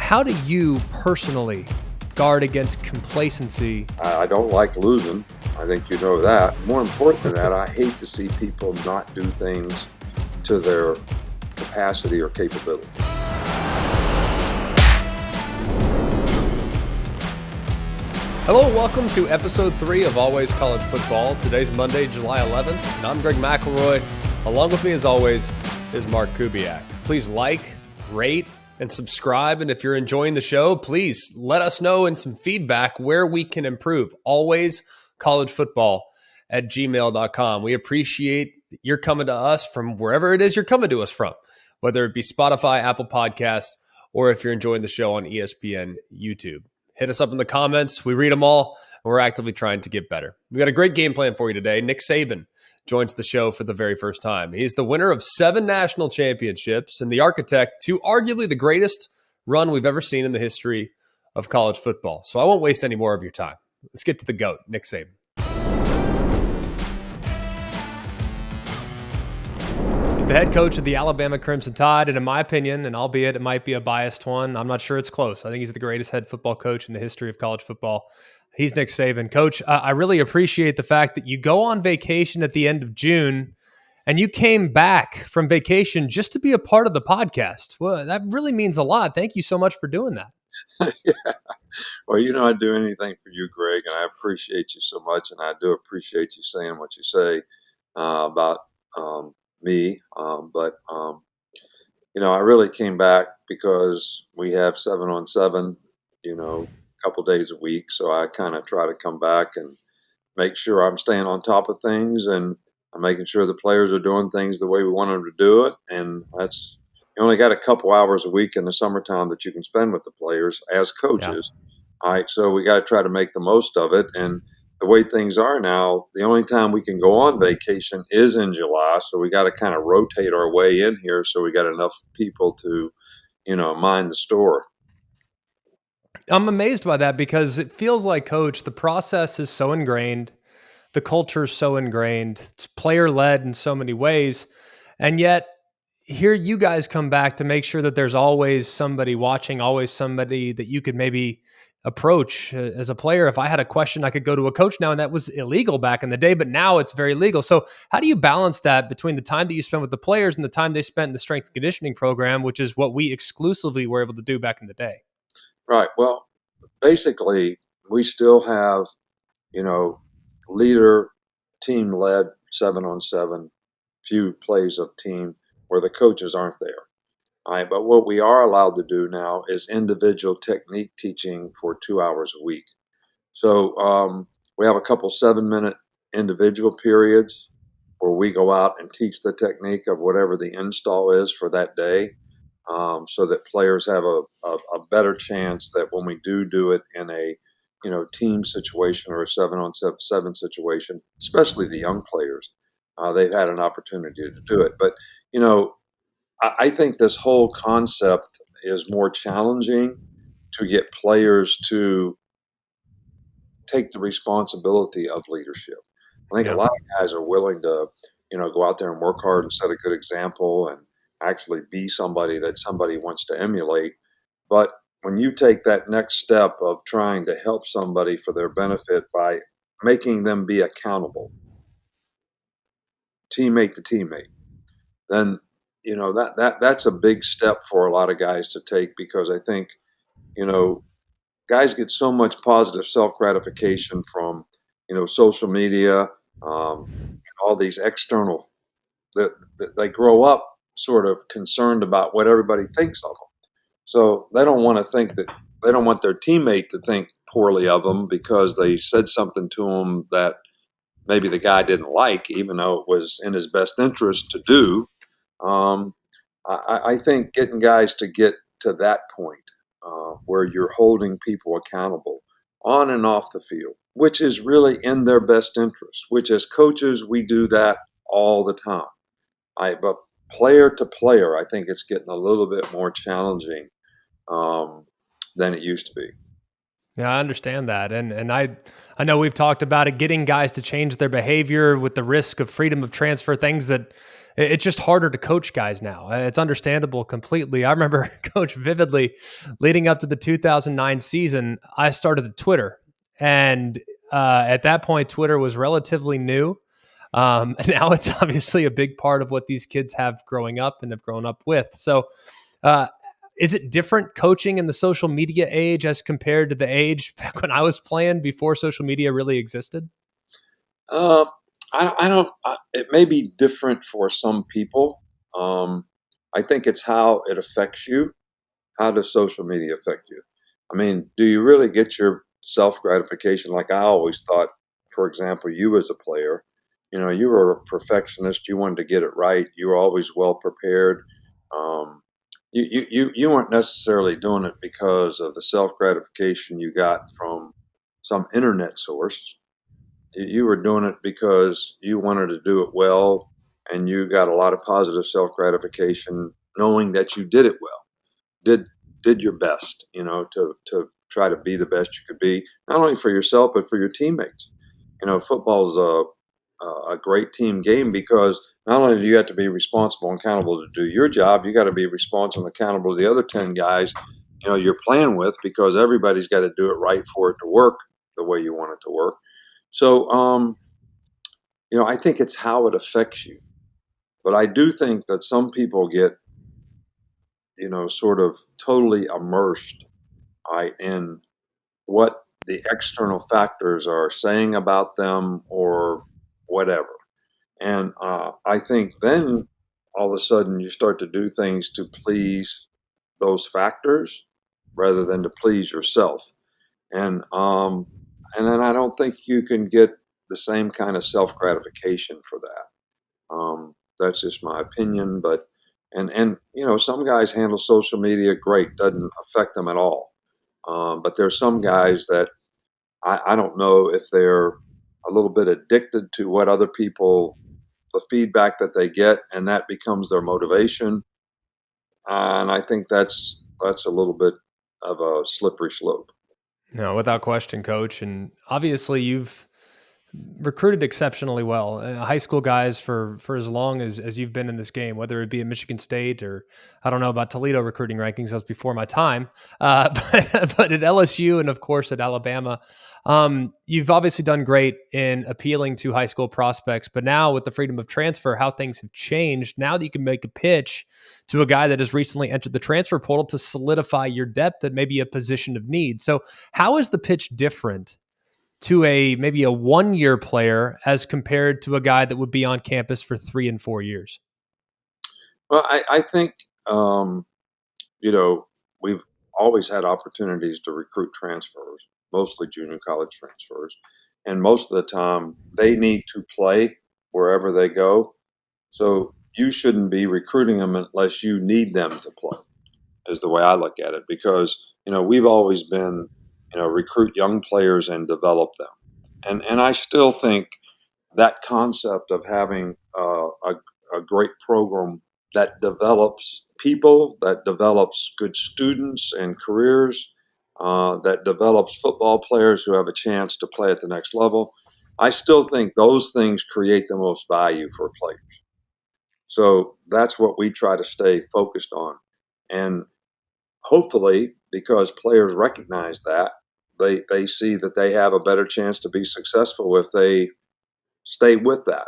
how do you personally guard against complacency? I don't like losing. I think you know that. More important than that, I hate to see people not do things to their capacity or capability. Hello, welcome to episode 3 of Always College Football. Today's Monday, July 11th, and I'm Greg McElroy. Along with me, as always, is Mark Kubiak. Please like, rate, and subscribe. And if you're enjoying the show, please let us know in some feedback where we can improve. Always College Football at gmail.com. We appreciate you're coming to us from wherever it is you're coming to us from, whether it be Spotify, Apple Podcasts, or if you're enjoying the show on ESPN YouTube. Hit us up in the comments. We read them all, and we're actively trying to get better. We've got a great game plan for you today. Nick Saban joins the show for the very first time. He's the winner of 7 national championships and the architect to arguably the greatest run we've ever seen in the history of college football. So I won't waste any more of your time. Let's get to the GOAT, Nick Saban. He's the head coach of the Alabama Crimson Tide, and in my opinion, and albeit it might be a biased one, I'm not sure it's close. I think he's the greatest head football coach in the history of college football. He's Nick Saban. Coach, I really appreciate the fact that you go on vacation at the end of June and you came back from vacation just to be a part of the podcast. Well, that really means a lot. Thank you so much for doing that. Yeah. Well, I'd do anything for you, Greg, and I appreciate you so much, and I do appreciate you saying what you say about me. I really came back because we have 7-on-7, couple days a week. So I kind of try to come back and make sure I'm staying on top of things, and I'm making sure the players are doing things the way we want them to do it. And you only got a couple hours a week in the summertime that you can spend with the players as coaches. Yeah. All right. So we got to try to make the most of it. And the way things are now, the only time we can go on vacation is in July. So we got to kind of rotate our way in here. So we got enough people to, mind the store. I'm amazed by that because it feels like, Coach, the process is so ingrained. The culture is so ingrained. It's player-led in so many ways. And yet, here you guys come back to make sure that there's always somebody watching, always somebody that you could maybe approach as a player. If I had a question, I could go to a coach now, and that was illegal back in the day, but now it's very legal. So how do you balance that between the time that you spend with the players and the time they spent in the strength and conditioning program, which is what we exclusively were able to do back in the day? Right. Well, basically, we still have, leader, team-led 7-on-7, few plays of team where the coaches aren't there. All right. But what we are allowed to do now is individual technique teaching for 2 hours a week. So we have a couple 7-minute individual periods where we go out and teach the technique of whatever the install is for that day. So that players have a better chance that when we do it in a team situation or a 7-on-7 situation, especially the young players, they've had an opportunity to do it. But I think this whole concept is more challenging to get players to take the responsibility of leadership. I think a lot of guys are willing to go out there and work hard and set a good example and actually be somebody that somebody wants to emulate. But when you take that next step of trying to help somebody for their benefit by making them be accountable, teammate to teammate, then, that's a big step for a lot of guys to take, because I think, guys get so much positive self-gratification from, social media, all these external, that they grow up sort of concerned about what everybody thinks of them. So they don't want their teammate to think poorly of them because they said something to them that maybe the guy didn't like, even though it was in his best interest to do. I think getting guys to get to that point where you're holding people accountable on and off the field, which is really in their best interest, which as coaches, we do that all the time. But player to player, I think it's getting a little bit more challenging than it used to be. Yeah, I understand that. And I know we've talked about it, getting guys to change their behavior with the risk of freedom of transfer, things that it's just harder to coach guys now. It's understandable completely. I remember coach vividly leading up to the 2009 season, I started the Twitter. And at that point, Twitter was relatively new. Now it's obviously a big part of what these kids have growing up and have grown up with. So, uh, is it different coaching in the social media age as compared to the age back when I was playing before social media really existed? Um, I don't. It may be different for some people. Um, I think it's how it affects you. How does social media affect you? I mean, do you really get your self gratification? Like I always thought, for example, you as a player, you were a perfectionist. You wanted to get it right. You were always well prepared. Um, you weren't necessarily doing it because of the self gratification you got from some internet source. You were doing it because you wanted to do it well, and you got a lot of positive self gratification knowing that you did it well, did did your best, to try to be the best you could be, not only for yourself but for your teammates. Football is a great team game because not only do you have to be responsible and accountable to do your job, you got to be responsible and accountable to the other 10 guys you're playing with, because everybody's got to do it right for it to work the way you want it to work. So, I think it's how it affects you. But I do think that some people get, sort of totally immersed, right, in what the external factors are saying about them or whatever. And I think then all of a sudden you start to do things to please those factors rather than to please yourself. And then I don't think you can get the same kind of self gratification for that. That's just my opinion, but and some guys handle social media great, doesn't affect them at all. But there's some guys that I don't know if they're a little bit addicted to what other people, the feedback that they get, and that becomes their motivation. And I think that's a little bit of a slippery slope. No, without question, coach. And obviously, you've recruited exceptionally well. High school guys for as long as you've been in this game, whether it be at Michigan State or I don't know about Toledo recruiting rankings. That's before my time. But at LSU and of course at Alabama, you've obviously done great in appealing to high school prospects. But now with the freedom of transfer, how things have changed. Now that you can make a pitch to a guy that has recently entered the transfer portal to solidify your depth at maybe a position of need. So how is the pitch different to a maybe a 1 year player as compared to a guy that would be on campus for 3 and 4 years? Well, I think you know we've always had opportunities to recruit transfers, mostly junior college transfers, and most of the time they need to play wherever they go. So you shouldn't be recruiting them unless you need them to play, is the way I look at it. Because we've always been recruit young players and develop them, and I still think that concept of having a great program that develops people, that develops good students and careers, that develops football players who have a chance to play at the next level. I still think those things create the most value for players. So that's what we try to stay focused on. And hopefully, because players recognize that, they see that they have a better chance to be successful if they stay with that,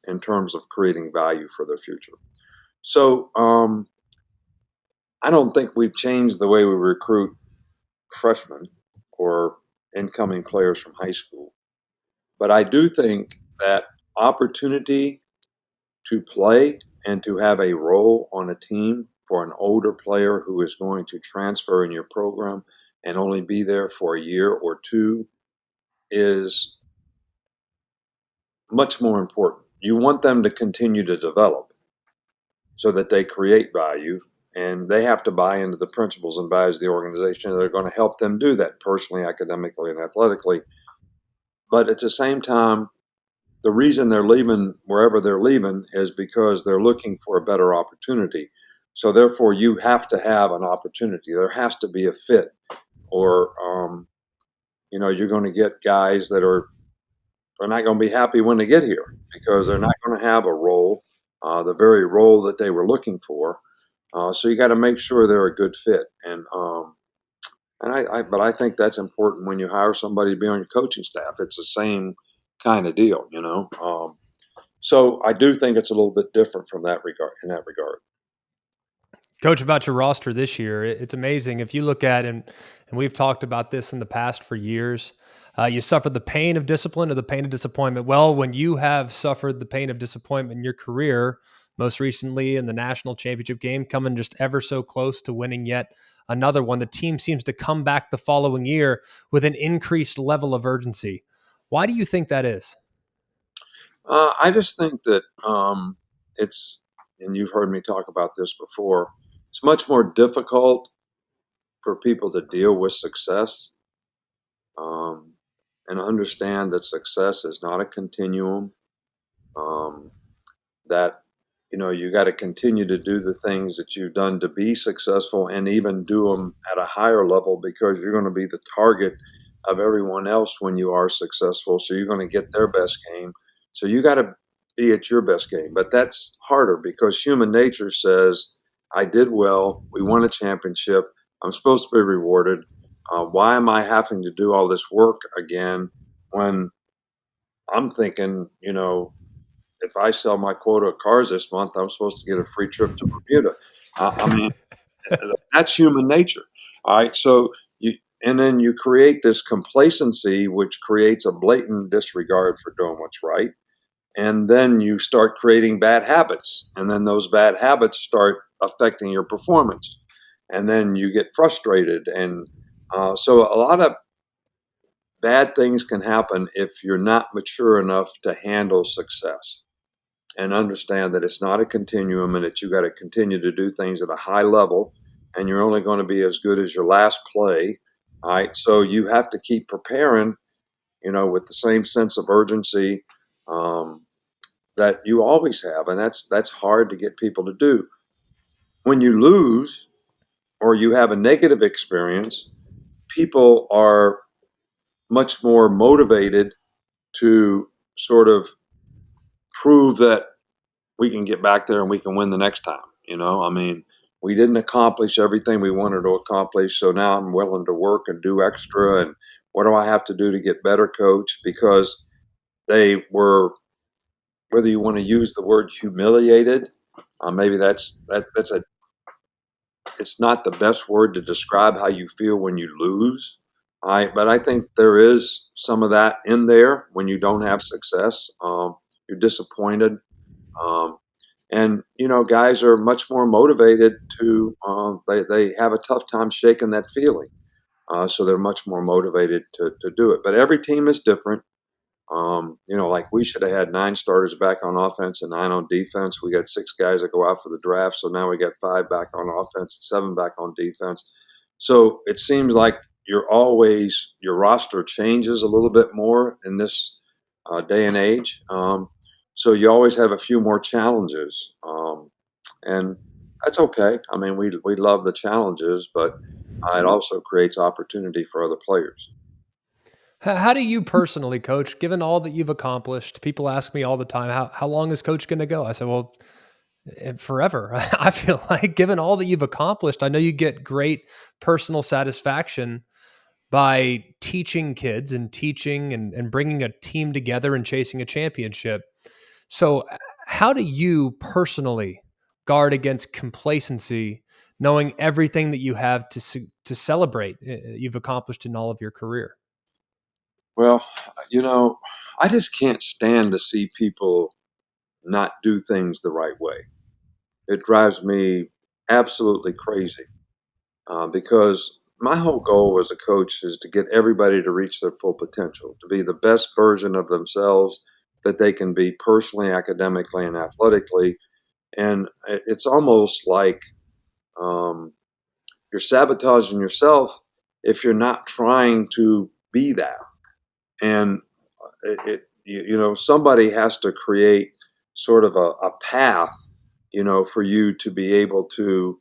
in terms of creating value for their future. So I don't think we've changed the way we recruit freshmen or incoming players from high school. But I do think that opportunity to play and to have a role on a team for an older player who is going to transfer in your program and only be there for a year or two is much more important. You want them to continue to develop so that they create value, and they have to buy into the principles and values of the organization. They're going to help them do that personally, academically, and athletically. But at the same time, the reason they're leaving wherever they're leaving is because they're looking for a better opportunity. So therefore, you have to have an opportunity. There has to be a fit, or you're going to get guys that are not going to be happy when they get here because they're not going to have a role, the very role that they were looking for. So you got to make sure they're a good fit, but I think that's important when you hire somebody to be on your coaching staff. It's the same kind of deal, So I do think it's a little bit different from that regard. In that regard, Coach, about your roster this year, it's amazing. If you look at, and we've talked about this in the past for years, you suffer the pain of discipline or the pain of disappointment. Well, when you have suffered the pain of disappointment in your career, most recently in the national championship game, coming just ever so close to winning yet another one, the team seems to come back the following year with an increased level of urgency. Why do you think that is? I just think that it's, and you've heard me talk about this before. It's much more difficult for people to deal with success um, and understand that success is not a continuum. Um, that you got to continue to do the things that you've done to be successful, and even do them at a higher level, because you're going to be the target of everyone else when you are successful. So you're going to get their best game. So you got to be at your best game. But that's harder because human nature says, I did well. We won a championship. I'm supposed to be rewarded. Why am I having to do all this work again when I'm thinking, if I sell my quota of cars this month, I'm supposed to get a free trip to Bermuda. I mean, that's human nature. All right. So and then you create this complacency, which creates a blatant disregard for doing what's right. And then you start creating bad habits. And then those bad habits start affecting your performance. And then you get frustrated. And so a lot of bad things can happen if you're not mature enough to handle success and understand that it's not a continuum, and that you got to continue to do things at a high level, and you're only going to be as good as your last play. All right. So you have to keep preparing, with the same sense of urgency um, that you always have. And that's hard to get people to do. When you lose or you have a negative experience, people are much more motivated to sort of prove that we can get back there and we can win the next time. I mean, we didn't accomplish everything we wanted to accomplish, so now I'm willing to work and do extra. And what do I have to do to get better, coach? Because they were, whether you want to use the word humiliated, maybe that's a it's not the best word to describe how you feel when you lose. But I think there is some of that in there when you don't have success. You're disappointed. Um, and guys are much more motivated to. They have a tough time shaking that feeling, so they're much more motivated to do it. But every team is different. Like we should have had 9 starters back on offense and 9 on defense. We got 6 guys that go out for the draft, so now we got 5 back on offense and 7 back on defense. So it seems like your roster changes a little bit more in this day and age. So you always have a few more challenges, and that's okay. I mean, we love the challenges, but it also creates opportunity for other players. How do you personally, Coach, given all that you've accomplished? People ask me all the time, how long is Coach going to go? I said, well, forever. I feel like, given all that you've accomplished, I know you get great personal satisfaction by teaching kids and teaching and bringing a team together and chasing a championship. So, how do you personally guard against complacency, knowing everything that you have to celebrate you've accomplished in all of your career? Well, I just can't stand to see people not do things the right way. It drives me absolutely crazy because my whole goal as a coach is to get everybody to reach their full potential, to be the best version of themselves that they can be personally, academically, and athletically. And it's almost like um, you're sabotaging yourself if you're not trying to be that. And somebody has to create sort of a path, for you to be able to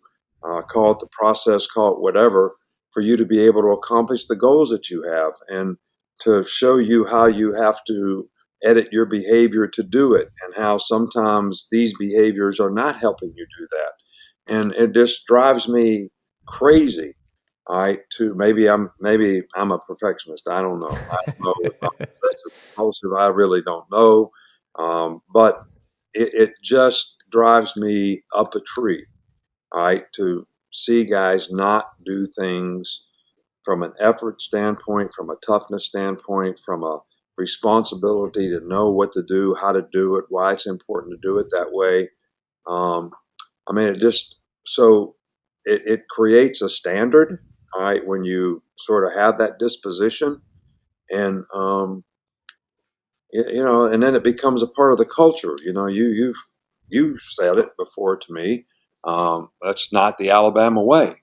call it the process, call it whatever, for you to be able to accomplish the goals that you have, and to show you how you have to edit your behavior to do it, and how sometimes these behaviors are not helping you do that. And it just drives me crazy. All right, to maybe I'm a perfectionist. I don't know. I don't know if I'm obsessive compulsive. I really don't know. But it just drives me up a tree. All right, to see guys not do things from an effort standpoint, from a toughness standpoint, from a responsibility to know what to do, how to do it, why it's important to do it that way. Um, I mean, it creates a standard, all right, when you sort of have that disposition, and and then it becomes a part of the culture. You said it before to me. That's not the Alabama way,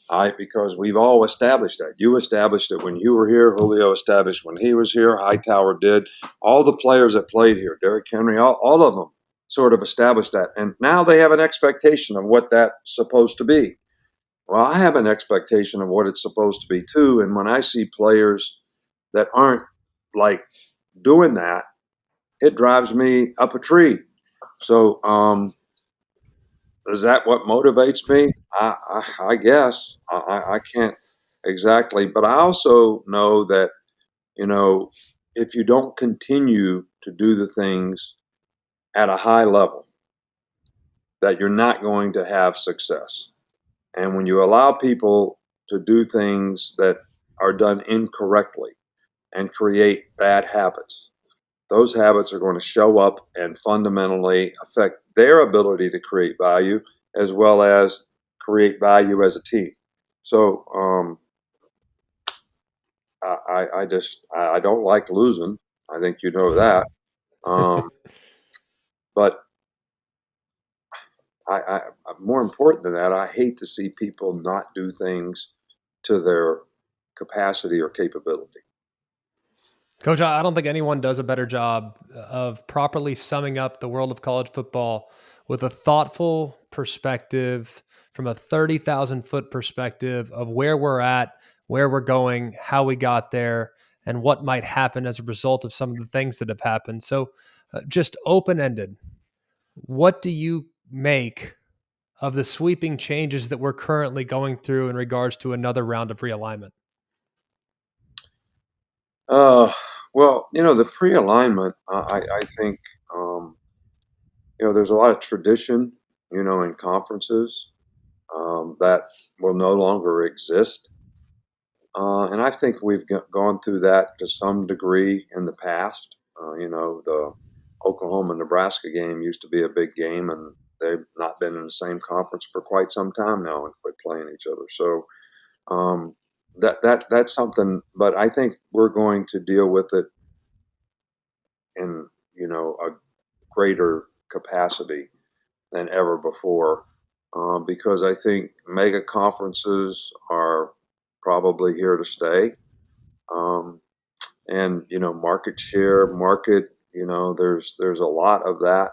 all right, because we've all established that. You established it when you were here. Julio established when he was here. Hightower did. All the players that played here, Derrick Henry, all of them sort of established that. And now they have an expectation of what that's supposed to be. Well, I have an expectation of what it's supposed to be too. And when I see players that aren't like doing that, it drives me up a tree. So, is that what motivates me? I guess I can't exactly, but I also know that you know if you don't continue to do the things at a high level, that you're not going to have success. And when you allow people to do things that are done incorrectly and create bad habits, those habits are going to show up and fundamentally affect their ability to create value as well as create value as a team. So I don't like losing. I think you know that. Um, but I more important than that, I hate to see people not do things to their capacity or capability. Coach, I don't think anyone does a better job of properly summing up the world of college football with a thoughtful perspective from a 30,000-foot perspective of where we're at, where we're going, how we got there, and what might happen as a result of some of the things that have happened. So, just open ended, what do you make of the sweeping changes that we're currently going through in regards to another round of realignment? Uh, well, the pre-alignment, I think, um, there's a lot of tradition, in conferences that will no longer exist. And I think we've gone through that to some degree in the past. The Oklahoma-Nebraska game used to be a big game, and they've not been in the same conference for quite some time now and quit playing each other. So that's something. But I think we're going to deal with it in a greater capacity than ever before, because I think mega conferences are probably here to stay. Um, and market share, there's a lot of that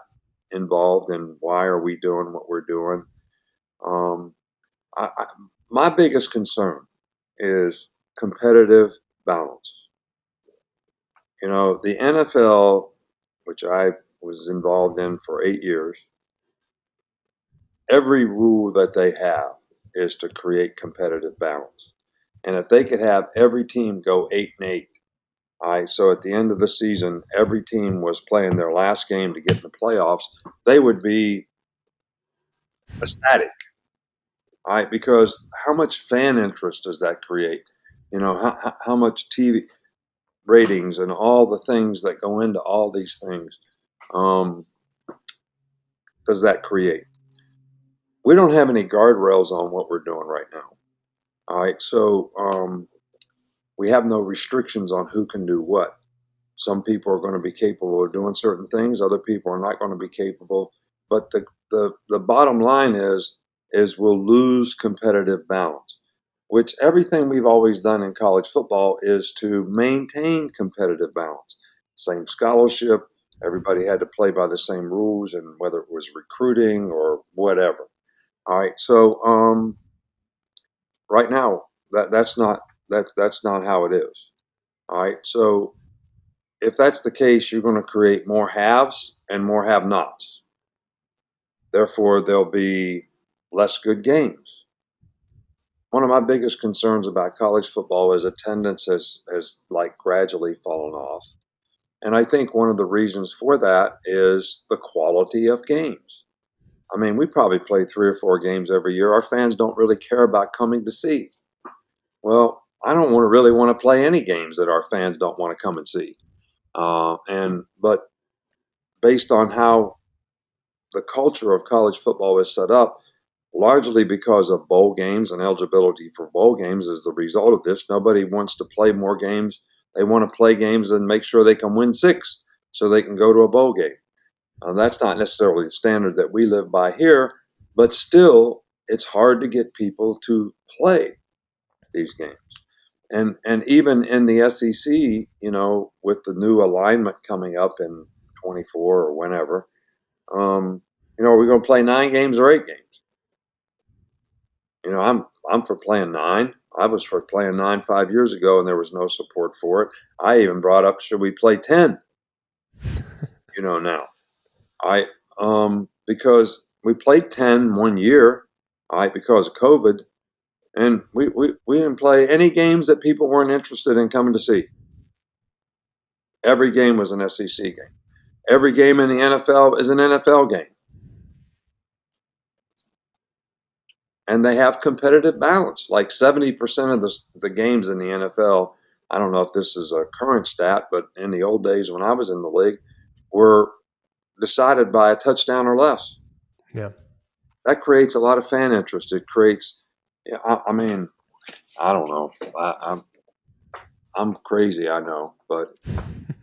involved in why are we doing what we're doing. Um, I, my biggest concern is competitive balance. The NFL, which I was involved in for 8 years, every rule that they have is to create competitive balance. And if they could have every team go 8-8, all right, so at the end of the season, every team was playing their last game to get in the playoffs, they would be ecstatic, all right, because how much fan interest does that create? How much TV ratings and all the things that go into all these things um, does that create? We don't have any guardrails on what we're doing right now. All right, so we have no restrictions on who can do what. Some people are going to be capable of doing certain things. Other people are not going to be capable. But the bottom line is we'll lose competitive balance, which everything we've always done in college football is to maintain competitive balance. Same scholarship. Everybody had to play by the same rules, and whether it was recruiting or whatever. All right. So right now, that's not how it is. All right. So if that's the case, you're going to create more haves and more have-nots. Therefore, there'll be less good games. One of my biggest concerns about college football is attendance has like gradually fallen off. And I think one of the reasons for that is the quality of games. I mean, we probably play 3 or 4 games every year. Our fans don't really care about coming to see. Well, I don't really want to play any games that our fans don't want to come and see. But based on how the culture of college football is set up, largely because of bowl games and eligibility for bowl games as the result of this, nobody wants to play more games. They want to play games and make sure they can win 6 so they can go to a bowl game. That's not necessarily the standard that we live by here, but still, it's hard to get people to play these games. And even in the SEC, with the new alignment coming up in 24 or whenever, are we going to play 9 games or 8 games? I'm for playing 9. I was for playing 9 5 years ago, and there was no support for it. I even brought up, should we play 10? Now, because we played 10 one year, because of COVID, and we didn't play any games that people weren't interested in coming to see. Every game was an SEC game. Every game in the NFL is an NFL game. And they have competitive balance. Like 70% of the games in the NFL, I don't know if this is a current stat, but in the old days when I was in the league, were decided by a touchdown or less. Yeah. That creates a lot of fan interest. It creates, I mean, I don't know. I'm crazy, I know, but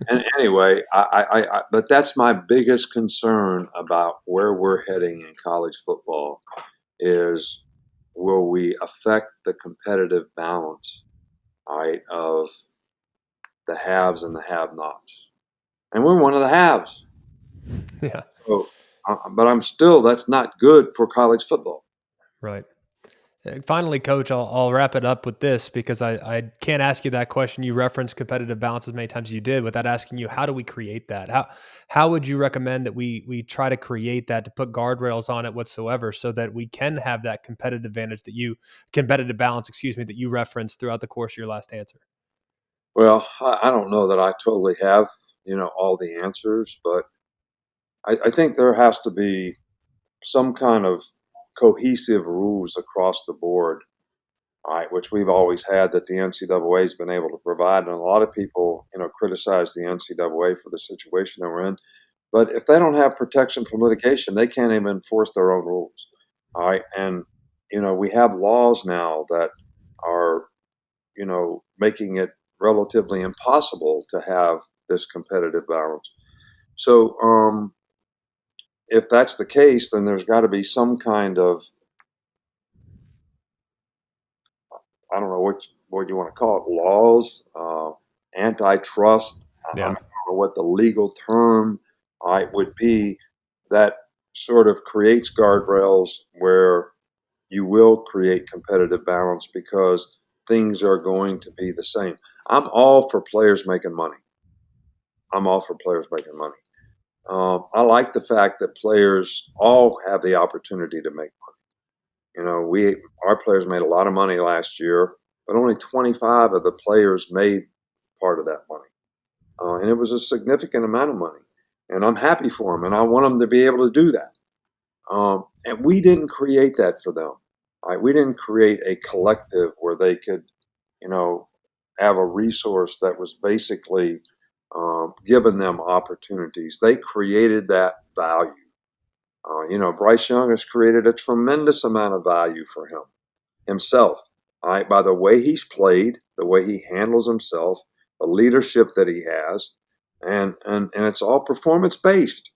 and anyway, but that's my biggest concern about where we're heading in college football is, will we affect the competitive balance, of the haves and the have-nots? And we're one of the haves. Yeah. So, but that's not good for college football. Right. Finally, Coach, I'll wrap it up with this because I can't ask you that question. You referenced competitive balance as many times as you did without asking you, how do we create that? How would you recommend that we try to create that, to put guardrails on it whatsoever, so that we can have that competitive balance, that you referenced throughout the course of your last answer? Well, I don't know that I totally have, all the answers, but I think there has to be some kind of cohesive rules across the board, which we've always had, that the NCAA has been able to provide. And a lot of people, criticize the NCAA for the situation that we're in. But if they don't have protection from litigation, they can't even enforce their own rules. All right. And, we have laws now that are, making it relatively impossible to have this competitive balance. So, if that's the case, then there's got to be some kind of, I don't know what you want to call it, laws, antitrust. I Yeah. don't know what the legal term would be, that sort of creates guardrails where you will create competitive balance, because things are going to be the same. I'm all for players making money. I'm all for players making money. I like the fact that players all have the opportunity to make money. Our players made a lot of money last year, but only 25 of the players made part of that money. And it was a significant amount of money. And I'm happy for them, and I want them to be able to do that. And we didn't create that for them. We didn't create a collective where they could, have a resource that was basically giving them opportunities. They created that value. Bryce Young has created a tremendous amount of value for himself, by the way he's played, the way he handles himself, the leadership that he has, and it's all performance based.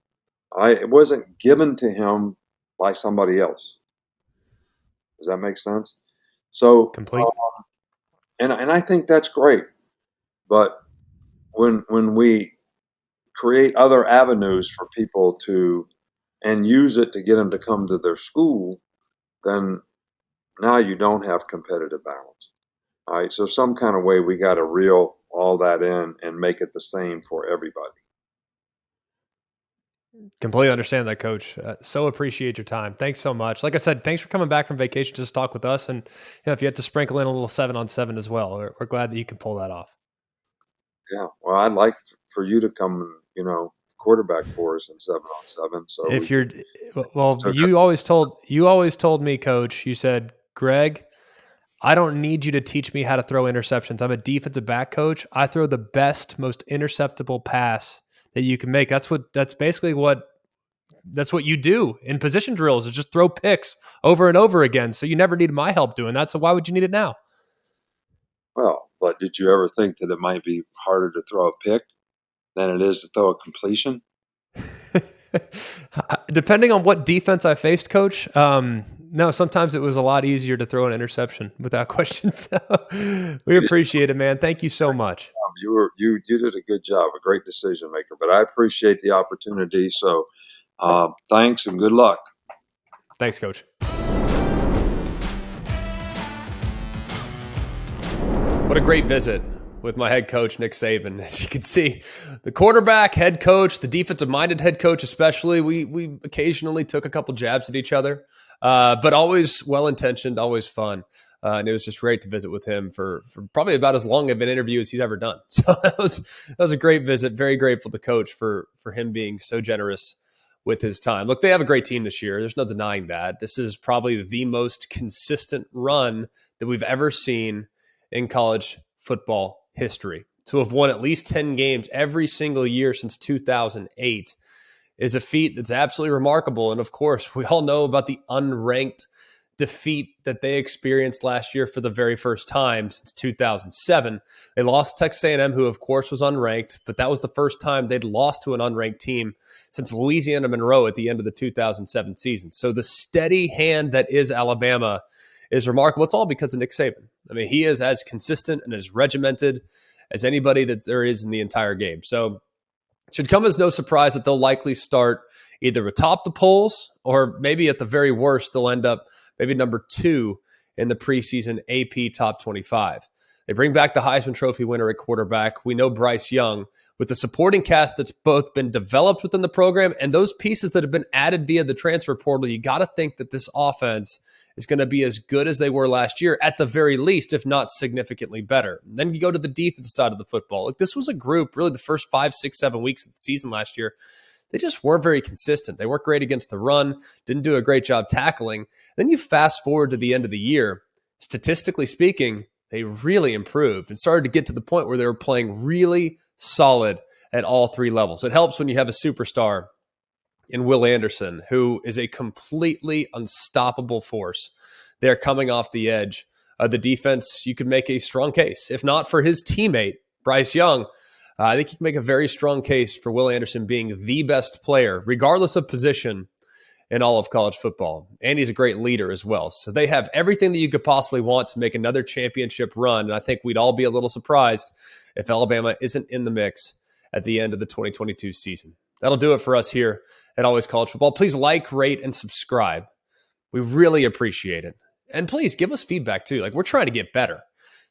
It wasn't given to him by somebody else. Does that make sense? So, Complete. and I think that's great. But when we create other avenues for people to, and use it to get them to come to their school, then now you don't have competitive balance. All right, so some kind of way we got to reel all that in and make it the same for everybody. Completely understand that, Coach. So appreciate your time. Thanks so much. Like I said, thanks for coming back from vacation just to talk with us. And if you had to sprinkle in a little 7-on-7 as well, we're glad that you can pull that off. Yeah, well, I'd like for you to come, quarterback for us in 7-on-7. So If you're, well, you always told me, Coach, you said, Greg, I don't need you to teach me how to throw interceptions. I'm a defensive back coach. I throw the best, most interceptable pass that you can make. That's basically what you do in position drills, is just throw picks over and over again. So you never need my help doing that. So why would you need it now? Well, but did you ever think that it might be harder to throw a pick than it is to throw a completion? Depending on what defense I faced, Coach, no, sometimes it was a lot easier to throw an interception without question. So we appreciate it, man. Thank you so much. You did a good job, a great decision maker. But I appreciate the opportunity. So thanks and good luck. Thanks, Coach. What a great visit with my head coach, Nick Saban. As you can see, the quarterback, head coach, the defensive-minded head coach especially, we occasionally took a couple jabs at each other, but always well-intentioned, always fun. And it was just great to visit with him for probably about as long of an interview as he's ever done. So that was a great visit. Very grateful to Coach for him being so generous with his time. Look, they have a great team this year. There's no denying that. This is probably the most consistent run that we've ever seen in college football history. To have won at least 10 games every single year since 2008 is a feat that's absolutely remarkable. And of course, we all know about the unranked defeat that they experienced last year for the very first time since 2007. They lost Texas A&M, who of course was unranked, but that was the first time they'd lost to an unranked team since Louisiana Monroe at the end of the 2007 season. So the steady hand that is Alabama is remarkable. It's all because of Nick Saban. I mean, he is as consistent and as regimented as anybody that there is in the entire game. So it should come as no surprise that they'll likely start either atop the polls or maybe at the very worst, they'll end up maybe number 2 in the preseason AP Top 25. They bring back the Heisman Trophy winner at quarterback. We know Bryce Young. With the supporting cast that's both been developed within the program and those pieces that have been added via the transfer portal, you got to think that this offense is going to be as good as they were last year, at the very least, if not significantly better. And then you go to the defensive side of the football. Like, this was a group, really the first 5, 6, 7 weeks of the season last year, they just weren't very consistent. They weren't great against the run, didn't do a great job tackling. Then you fast forward to the end of the year, statistically speaking, they really improved and started to get to the point where they were playing really solid at all 3 levels. It helps when you have a superstar in Will Anderson, who is a completely unstoppable force. They're coming off the edge. The defense, you could make a strong case. If not for his teammate, Bryce Young, I think you can make a very strong case for Will Anderson being the best player, regardless of position, in all of college football. And he's a great leader as well. So they have everything that you could possibly want to make another championship run. And I think we'd all be a little surprised if Alabama isn't in the mix at the end of the 2022 season. That'll do it for us here at Always College Football. Please like, rate, and subscribe. We really appreciate it. And please give us feedback too. Like, we're trying to get better.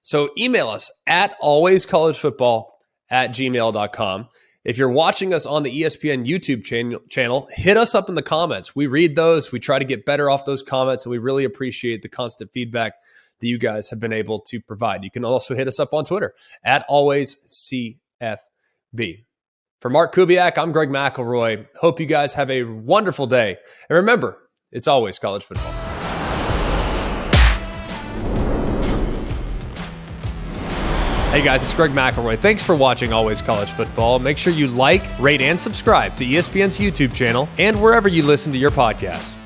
So email us at alwayscollegefootball@gmail.com. If you're watching us on the ESPN YouTube channel, hit us up in the comments. We read those. We try to get better off those comments, and we really appreciate the constant feedback that you guys have been able to provide. You can also hit us up on Twitter at alwayscfb. For Mark Kubiak, I'm Greg McElroy. Hope you guys have a wonderful day. And remember, it's always college football. Hey guys, it's Greg McElroy. Thanks for watching Always College Football. Make sure you like, rate, and subscribe to ESPN's YouTube channel and wherever you listen to your podcasts.